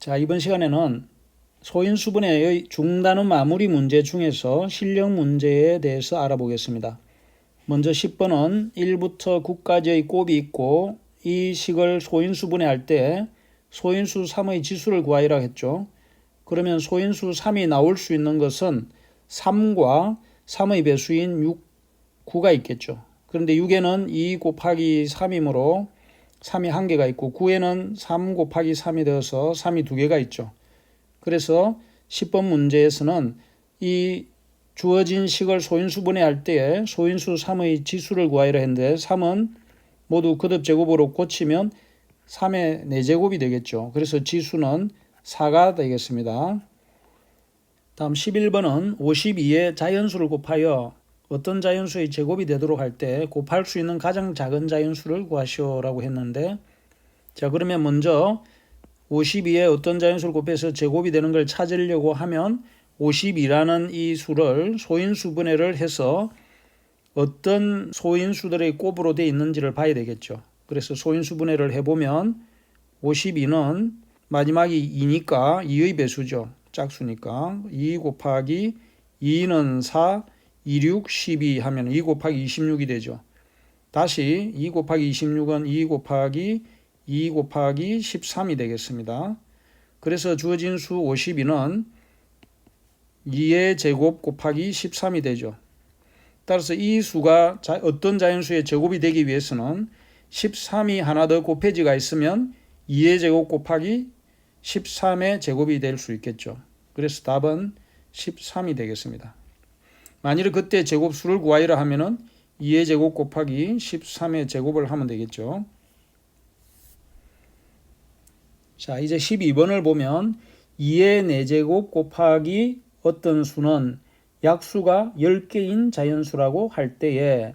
자, 이번 시간에는 소인수분해의 중단원 마무리 문제 중에서 실력 문제에 대해서 알아보겠습니다. 먼저 10번은 1부터 9까지의 곱이 있고 이 식을 소인수분해할 때 소인수 3의 지수를 구하여라 했죠. 그러면 소인수 3이 나올 수 있는 것은 3과 3의 배수인 6, 9가 있겠죠. 그런데 6에는 2 곱하기 3이므로 3이 한 개가 있고 9에는 3 곱하기 3이 되어서 3이 두 개가 있죠. 그래서 10번 문제에서는 이 주어진 식을 소인수분해할 때 소인수 3의 지수를 구하여라 했는데 3은 모두 거듭제곱으로 고치면 3의 4제곱이 되겠죠. 그래서 지수는 4가 되겠습니다. 다음 11번은 52에 자연수를 곱하여 어떤 자연수의 제곱이 되도록 할 때 곱할 수 있는 가장 작은 자연수를 구하시오라고 했는데, 자, 그러면 먼저 52에 어떤 자연수를 곱해서 제곱이 되는 걸 찾으려고 하면 52라는 이 수를 소인수분해를 해서 어떤 소인수들의 곱으로 되어 있는지를 봐야 되겠죠. 그래서 소인수분해를 해보면 52는 마지막이 2니까 2의 배수죠. 짝수니까 2 곱하기 2는 4, 2, 6, 12 하면 2 곱하기 26이 되죠. 다시 2 곱하기 26은 2 곱하기 2 곱하기 13이 되겠습니다. 그래서 주어진 수 52는 2의 제곱 곱하기 13이 되죠. 따라서 이 수가 어떤 자연수의 제곱이 되기 위해서는 13이 하나 더 곱해지가 있으면 2의 제곱 곱하기 13의 제곱이 될 수 있겠죠. 그래서 답은 13이 되겠습니다. 만일 그때 제곱수를 구하여라 하면은 2의 제곱 곱하기 13의 제곱을 하면 되겠죠. 자, 이제 12번을 보면 2의 4제곱 곱하기 어떤 수는 약수가 10개인 자연수라고 할 때에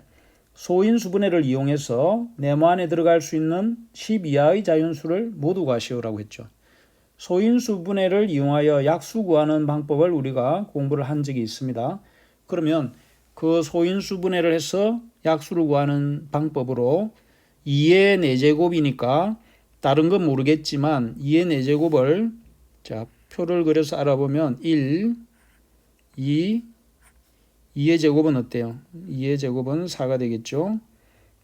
소인수분해를 이용해서 네모 안에 들어갈 수 있는 10 이하의 자연수를 모두 구하시오라고 했죠. 소인수분해를 이용하여 약수 구하는 방법을 우리가 공부를 한 적이 있습니다. 그러면 그 소인수분해를 해서 약수를 구하는 방법으로 2의 4제곱이니까 다른 건 모르겠지만 2의 4제곱을 자, 표를 그려서 알아보면 1, 2, 2의 제곱은 어때요? 2의 제곱은 4가 되겠죠.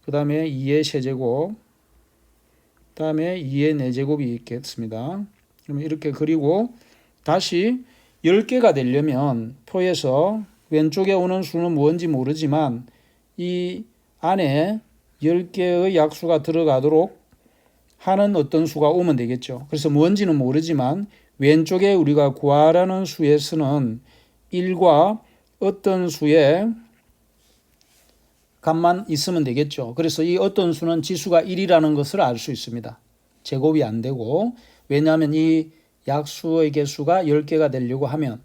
그 다음에 2의 세제곱, 그 다음에 2의 4제곱이 있겠습니다. 그러면 이렇게 그리고 다시 10개가 되려면 표에서 왼쪽에 오는 수는 뭔지 모르지만 이 안에 10개의 약수가 들어가도록 하는 어떤 수가 오면 되겠죠. 그래서 뭔지는 모르지만 왼쪽에 우리가 구하라는 수에서는 1과 어떤 수의 값만 있으면 되겠죠. 그래서 이 어떤 수는 지수가 1이라는 것을 알 수 있습니다. 제곱이 안 되고, 왜냐하면 이 약수의 개수가 10개가 되려고 하면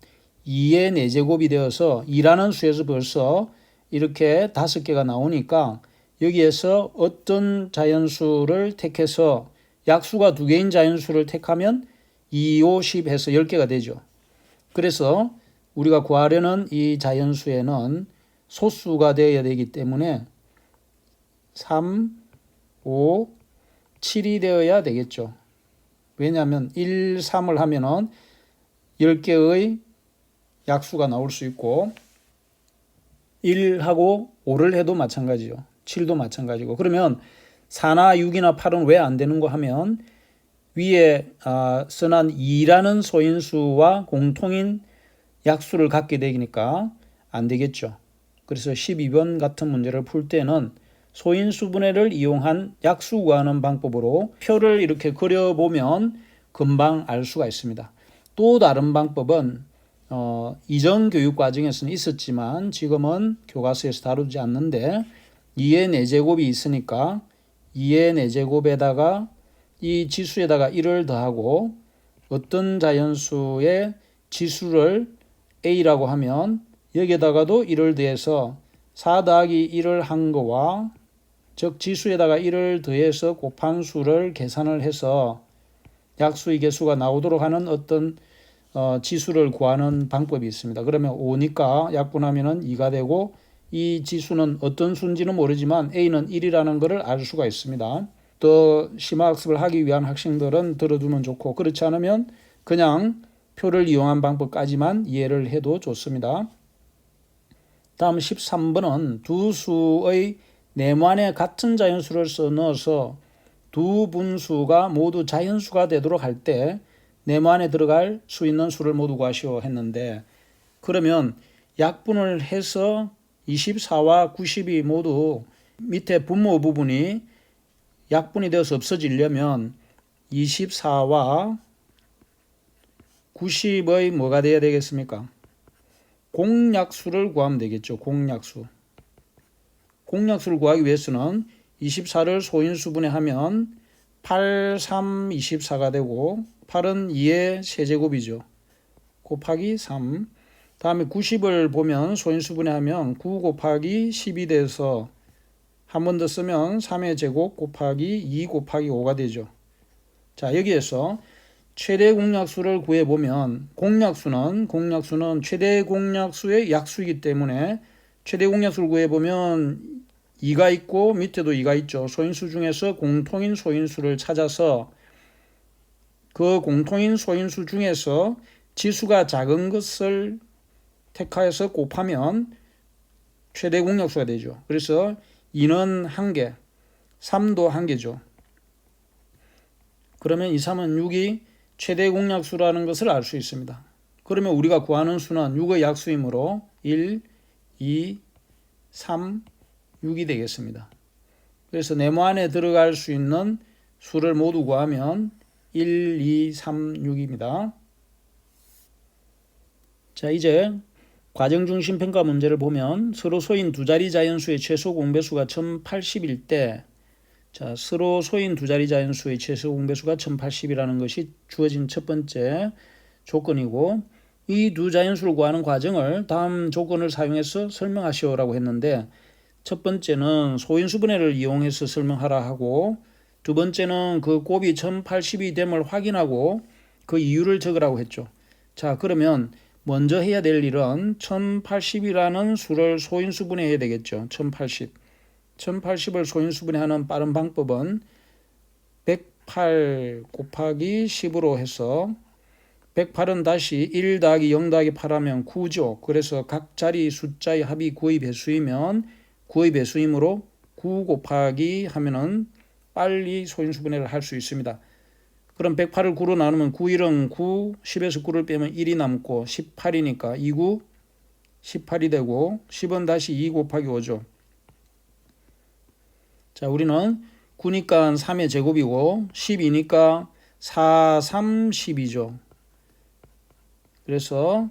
2의 4제곱이 되어서 2라는 수에서 벌써 이렇게 5개가 나오니까 여기에서 어떤 자연수를 택해서 약수가 2개인 자연수를 택하면 2, 5, 10 해서 10개가 되죠. 그래서 우리가 구하려는 이 자연수에는 소수가 되어야 되기 때문에 3, 5, 7이 되어야 되겠죠. 왜냐하면 1, 3을 하면은 10개의 약수가 나올 수 있고 1하고 5를 해도 마찬가지죠. 7도 마찬가지고. 그러면 4나 6이나 8은 왜 안 되는 거 하면 위에 선한 2라는 소인수와 공통인 약수를 갖게 되니까 안 되겠죠. 그래서 12번 같은 문제를 풀 때는 소인수분해를 이용한 약수 구하는 방법으로 표를 이렇게 그려보면 금방 알 수가 있습니다. 또 다른 방법은 이전 교육 과정에서는 있었지만 지금은 교과서에서 다루지 않는데 2의 4제곱이 있으니까 2의 4제곱에다가 이 지수에다가 1을 더하고 어떤 자연수의 지수를 A라고 하면 여기에다가도 1을 더해서 4 더하기 1을 한 거와 즉 지수에다가 1을 더해서 곱한 수를 계산을 해서 약수의 개수가 나오도록 하는 어떤 지수를 구하는 방법이 있습니다. 그러면 5니까 약분하면 2가 되고 이 지수는 어떤 수인지는 모르지만 A는 1이라는 것을 알 수가 있습니다. 또 심화학습을 하기 위한 학생들은 들어두면 좋고 그렇지 않으면 그냥 표를 이용한 방법까지만 이해를 해도 좋습니다. 다음 13번은 두 수의 네모안에 같은 자연수를 넣어서 두 분수가 모두 자연수가 되도록 할 때 네모안에 들어갈 수 있는 수를 모두 구하시오 했는데, 그러면 약분을 해서 24와 90이 모두 밑에 분모 부분이 약분이 되어서 없어지려면 24와 90의 뭐가 돼야 되겠습니까? 공약수를 구하면 되겠죠. 공약수. 공약수를 구하기 위해서는 24를 소인수분해 하면 8, 3, 24가 되고 8은 2의 세제곱이죠. 곱하기 3. 다음에 90을 보면 소인수분해 하면 9 곱하기 10이 돼서 한 번 더 쓰면 3의 제곱 곱하기 2 곱하기 5가 되죠. 자, 여기에서 최대 공약수를 구해보면 공약수는 최대 공약수의 약수이기 때문에 최대 공약수를 구해보면 2가 있고 밑에도 2가 있죠. 소인수 중에서 공통인 소인수를 찾아서 그 공통인 소인수 중에서 지수가 작은 것을 택하여서 곱하면 최대 공약수가 되죠. 그래서 2는 1개, 3도 1개죠. 그러면 2, 3은 6이 최대 공약수라는 것을 알 수 있습니다. 그러면 우리가 구하는 수는 6의 약수이므로 1, 2, 3, 6이 되겠습니다. 그래서 네모 안에 들어갈 수 있는 수를 모두 구하면 1, 2, 3, 6입니다. 자, 이제 과정중심평가 문제를 보면 서로 소인 두 자리 자연수의 최소 공배수가 1080일 때, 자, 서로 소인 두 자리 자연수의 최소 공배수가 1080이라는 것이 주어진 첫 번째 조건이고, 이 두 자연수를 구하는 과정을 다음 조건을 사용해서 설명하시오라고 했는데, 첫 번째는 소인수분해를 이용해서 설명하라 하고, 두 번째는 그 곱이 1080이 됨을 확인하고 그 이유를 적으라고 했죠. 자, 그러면 먼저 해야 될 일은 1080이라는 수를 소인수분해해야 되겠죠. 1080을 소인수분해하는 빠른 방법은 108 곱하기 10으로 해서 108은 다시 1 더하기 0 더하기 8하면 9죠. 그래서 각 자리 숫자의 합이 9의 배수이면 9의 배수이므로 9 곱하기 하면은 빨리 소인수분해를 할 수 있습니다. 그럼 108을 9로 나누면 9, 1은 9, 10에서 9를 빼면 1이 남고 18이니까 2, 9, 18이 되고 10은 다시 2 곱하기 5죠. 자, 우리는 9니까 3의 제곱이고 12니까 4, 3, 10이죠. 그래서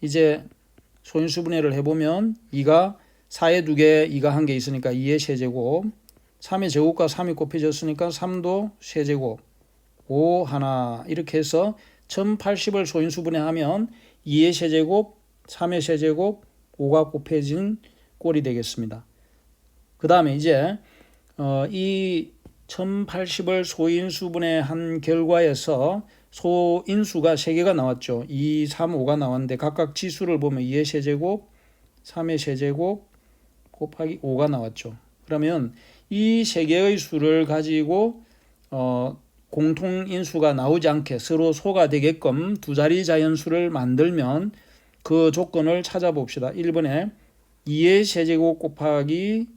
이제 소인수분해를 해보면 2가 4에 2개, 2가 1개 있으니까 2의 세제곱, 3의 제곱과 3이 곱해졌으니까 3도 세제곱, 5 하나 이렇게 해서 1080을 소인수분해하면 2의 세제곱, 3의 세제곱, 5가 곱해진 꼴이 되겠습니다. 그 다음에 이제 이 1080을 소인수분해한 결과에서 소인수가 3개가 나왔죠. 2, 3, 5가 나왔는데 각각 지수를 보면 2의 세제곱, 3의 세제곱 곱하기 5가 나왔죠. 그러면 이 3개의 수를 가지고 공통인수가 나오지 않게 서로 소가 되게끔 두 자리 자연수를 만들면 그 조건을 찾아봅시다. 1번에 2의 세제곱 곱하기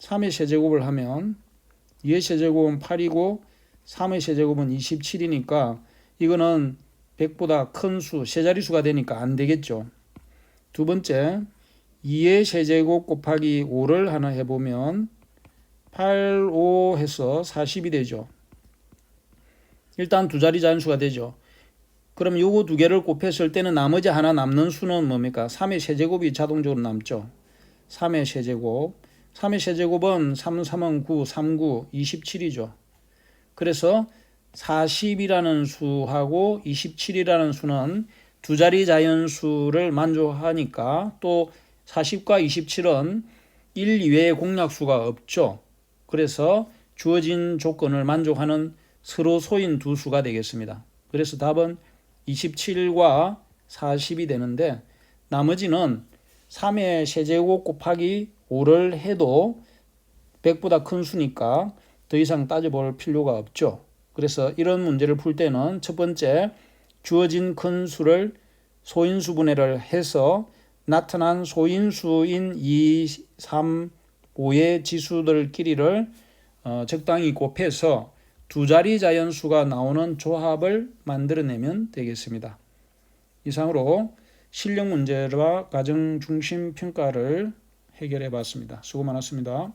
3의 세제곱을 하면 2의 세제곱은 8이고 3의 세제곱은 27이니까 이거는 100보다 큰 수, 세 자리수가 되니까 안 되겠죠. 두 번째 2의 세제곱 곱하기 5를 하나 해보면 8, 5 해서 40이 되죠. 일단 두 자리 자연수가 되죠. 그럼 요거 두 개를 곱했을 때는 나머지 하나 남는 수는 뭡니까? 3의 세제곱이 자동적으로 남죠. 3의 세제곱. 3의 세제곱은 3, 3은 9, 3, 9, 27이죠. 그래서 40이라는 수하고 27이라는 수는 두 자리 자연수를 만족하니까 또 40과 27은 1 이외의 공약수가 없죠. 그래서 주어진 조건을 만족하는 서로 소인 두 수가 되겠습니다. 그래서 답은 27과 40이 되는데 나머지는 3의 세제곱 곱하기 5를 해도 100보다 큰 수니까 더 이상 따져볼 필요가 없죠. 그래서 이런 문제를 풀 때는 첫 번째, 주어진 큰 수를 소인수분해를 해서 나타난 소인수인 2, 3, 5의 지수들끼리를 적당히 곱해서 두 자리 자연수가 나오는 조합을 만들어내면 되겠습니다. 이상으로 실력 문제와 가정 중심 평가를 해결해 봤습니다. 수고 많았습니다.